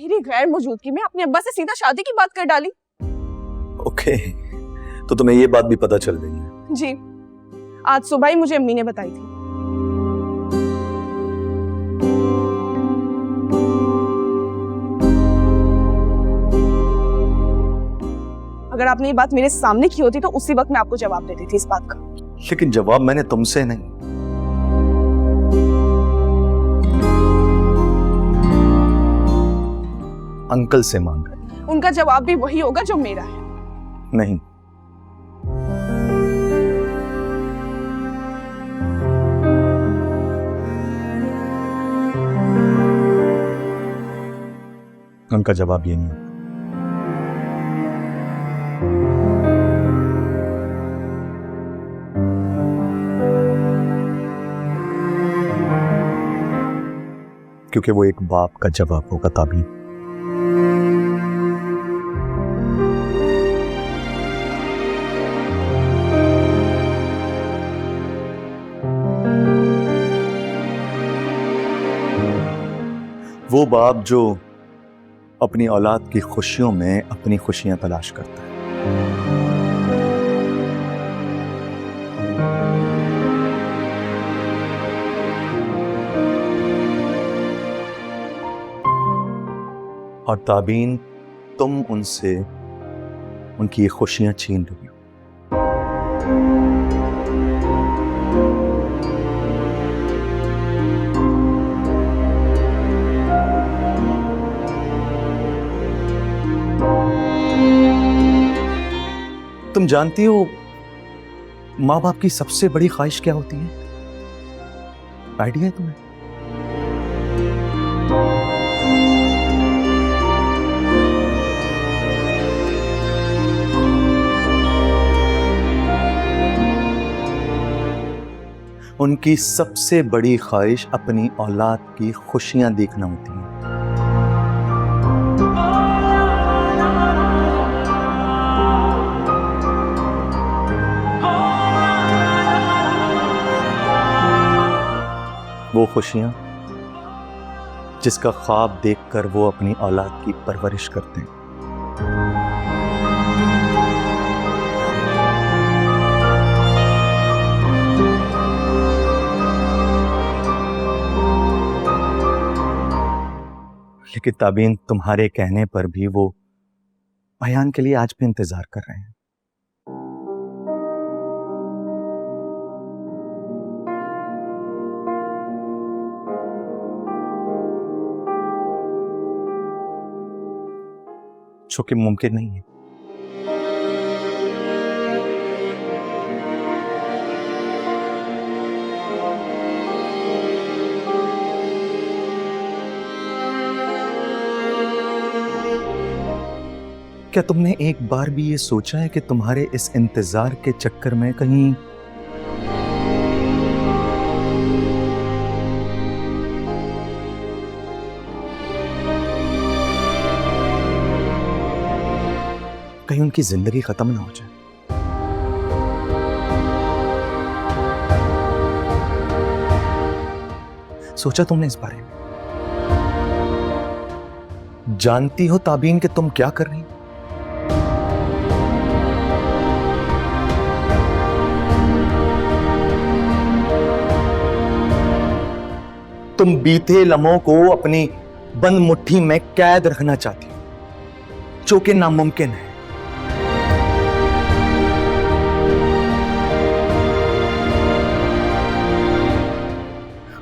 मेरी गैर मौजूदगी में अपने अब्बा से सीधा शादी की बात कर डाली। ओके, तो तुम्हें ये बात भी पता चल गई है? जी, आज सुबह ही मुझे अम्मी ने बताई थी। अगर आपने ये बात मेरे सामने की होती तो उसी वक्त मैं आपको जवाब देती थी इस बात का। लेकिन जवाब मैंने तुमसे नहीं, अंकल से मांगा। उनका जवाब भी वही होगा जो मेरा है। नहीं, उनका जवाब ये नहीं। क्योंकि वो एक बाप का जवाब होगा ताबीन। वो बाप जो अपनी औलाद की खुशियों में अपनी खुशियां तलाश करता है। और ताबीन, तुम उनसे उनकी ये खुशियां छीन रही हो। तुम जानती हो माँ बाप की सबसे बड़ी ख्वाहिश क्या होती है? आइडिया है तुम्हें? उनकी सबसे बड़ी ख्वाहिश अपनी औलाद की खुशियां देखना होती है। वो खुशियां जिसका ख्वाब देखकर वो अपनी औलाद की परवरिश करते हैं। लेकिन ताबीन, तुम्हारे कहने पर भी वो अयान के लिए आज भी इंतजार कर रहे हैं। जो कि मुमकिन नहीं है। क्या तुमने एक बार भी ये सोचा है कि तुम्हारे इस इंतजार के चक्कर में कहीं उनकी जिंदगी खत्म ना हो जाए? सोचा तुमने इस बारे में? जानती हो ताबीन कि तुम क्या कर रही हो? तुम बीते लम्हों को अपनी बंद मुट्ठी में कैद रखना चाहती हो, जो कि नामुमकिन है।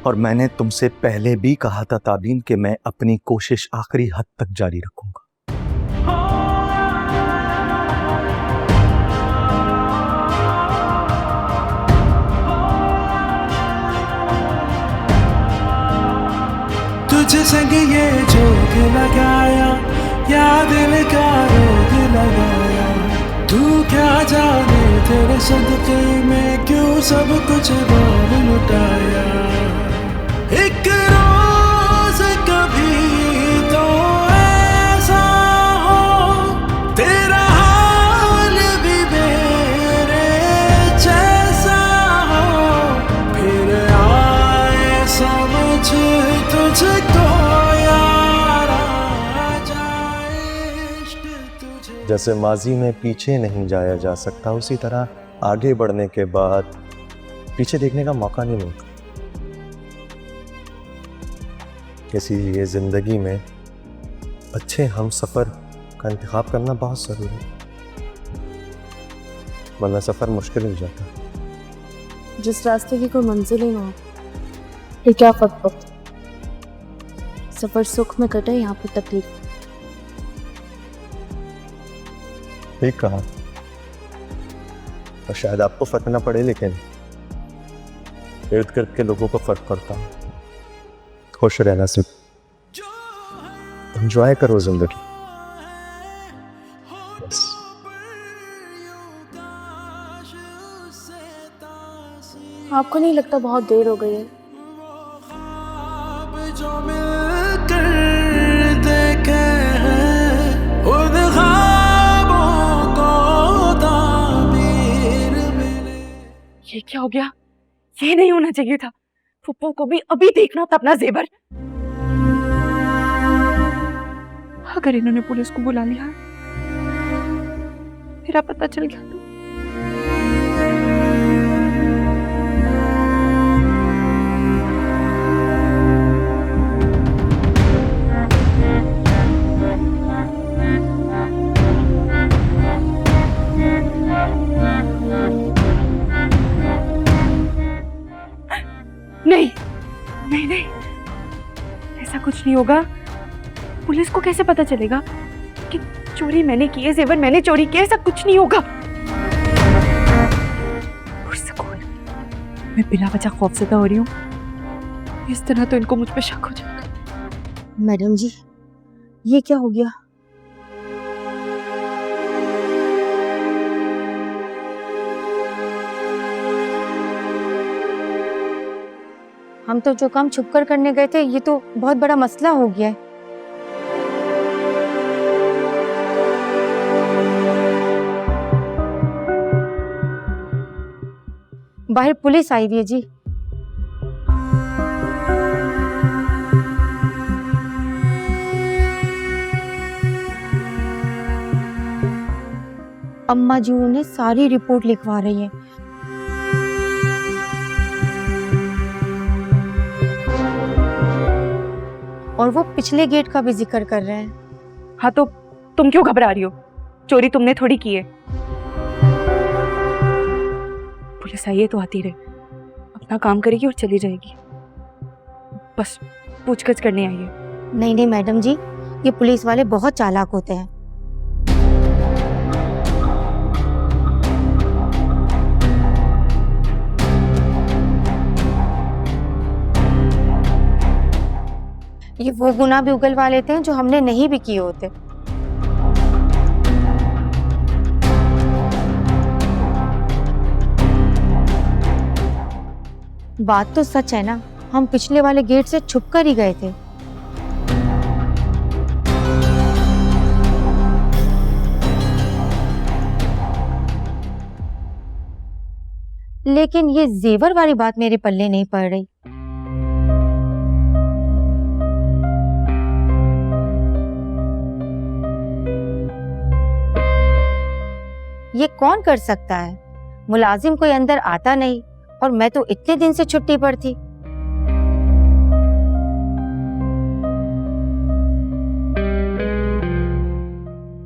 और मैंने तुमसे पहले भी कहा था ताबीन कि मैं अपनी कोशिश आखिरी हद तक जारी रखूंगा। तुझ संग ये जोग लगाया, या दिल का रोग लगाया, तू क्या जाने तेरे सदके में क्यों सब कुछ रोग लुटाया। एक रोज कभी तो ऐसा हो तेरा हाल भी मेरे जैसा हो, फिर आए समझ तुझको यारा जैसे माजी में पीछे नहीं जाया जा सकता, उसी तरह आगे बढ़ने के बाद पीछे देखने का मौका नहीं मिलता। इसीलिए जिंदगी में अच्छे हम सफर का इंतखाब करना बहुत जरूरी है, वरना सफर मुश्किल हो जाता है। जिस रास्ते की कोई मंजिल ही ना हो, ये क्या फर्क पड़ता? सफर सुख में कटे, यहाँ पे तकलीफ। ठीक कहा। और शायद आपको फर्क ना पड़े, लेकिन इर्द गिर्द के लोगों को फर्क पड़ता है। खुश रहना सिर्फ, एंजॉय करो जिंदगी। बस। आपको नहीं लगता बहुत देर हो गई है? जो मिलकर देखे हैं उन ख्वाबों को ताबीर मिले। ये क्या हो गया? ये नहीं होना चाहिए था। फुप्पो को भी अभी देखना था अपना जेवर। अगर इन्होंने पुलिस को बुला लिया, मेरा पता चल गया तो नहीं नहीं नहीं, ऐसा कुछ नहीं होगा। पुलिस को कैसे पता चलेगा कि चोरी मैंने की है, जेवर मैंने चोरी किया? ऐसा कुछ नहीं होगा। पुरसुकून, मैं बिना वजह खौफज़दा हो रही हूँ। इस तरह तो इनको मुझ पे शक हो जाएगा। मैडम जी, ये क्या हो गया? हम तो जो काम छुपकर करने गए थे, ये तो बहुत बड़ा मसला हो गया है। बाहर पुलिस आई हुई है जी। अम्मा जी उन्हें सारी रिपोर्ट लिखवा रही है। और वो पिछले गेट का भी जिक्र कर रहे हैं। हाँ तो तुम क्यों घबरा रही हो? चोरी तुमने थोड़ी की है। पुलिस आई है तो आती रहे, अपना काम करेगी और चली जाएगी। बस पूछगछ करने आई है। नहीं नहीं मैडम जी, ये पुलिस वाले बहुत चालाक होते हैं। ये वो गुनाह भी उगलवा लेते हैं जो हमने नहीं भी किए होते। बात तो सच है ना, हम पिछले वाले गेट से छुप कर ही गए थे। लेकिन ये जेवर वाली बात मेरे पल्ले नहीं पड़ रही। ये कौन कर सकता है? मुलाजिम कोई अंदर आता नहीं, और मैं तो इतने दिन से छुट्टी पर थी।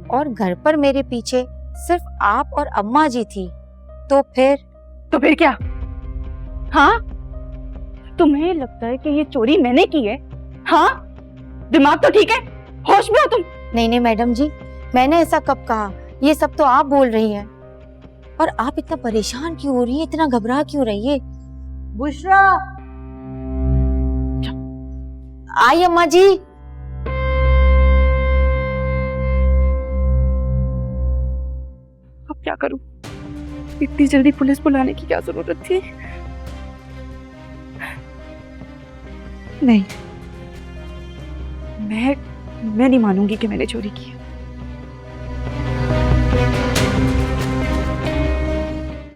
और घर पर मेरे पीछे सिर्फ आप और अम्मा जी थी। तो फिर क्या? हाँ, तुम्हें लगता है कि ये चोरी मैंने की है? हाँ, दिमाग तो ठीक है? होश में हो तुम? नहीं नहीं मैडम जी, मैंने ऐसा कब कहा? ये सब तो आप बोल रही हैं। और आप इतना परेशान क्यों हो रही है, इतना घबरा क्यों रही है? बुशरा, आई अम्मा जी। अब क्या करूं? इतनी जल्दी पुलिस बुलाने की क्या जरूरत थी? नहीं, मैं नहीं मानूंगी कि मैंने चोरी की है।